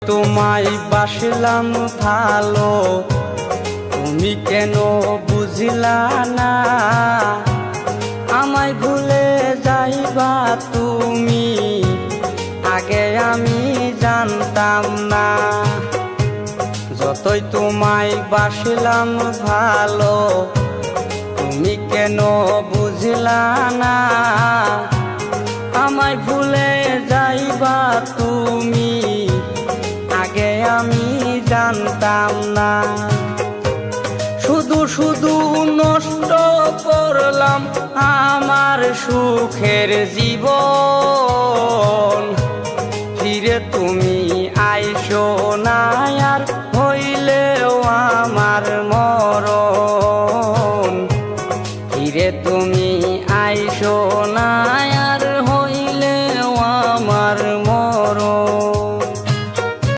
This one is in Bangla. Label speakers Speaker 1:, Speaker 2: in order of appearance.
Speaker 1: তোমায় বাসলাম ভালো, তুমি কেন বুঝলা না? আমায় ভুলে যাইবা তুমি, আগে আমি জানতাম না। যতই তোমায় বাসলাম ভালো, তুমি কেন বুঝলা না? আমায় ভুলে যাইবা তুমি, আগে আমি জানতাম না। শুধু শুধু নষ্ট করলাম আমার সুখের জীবন, ফিরে তুমি আইসো না।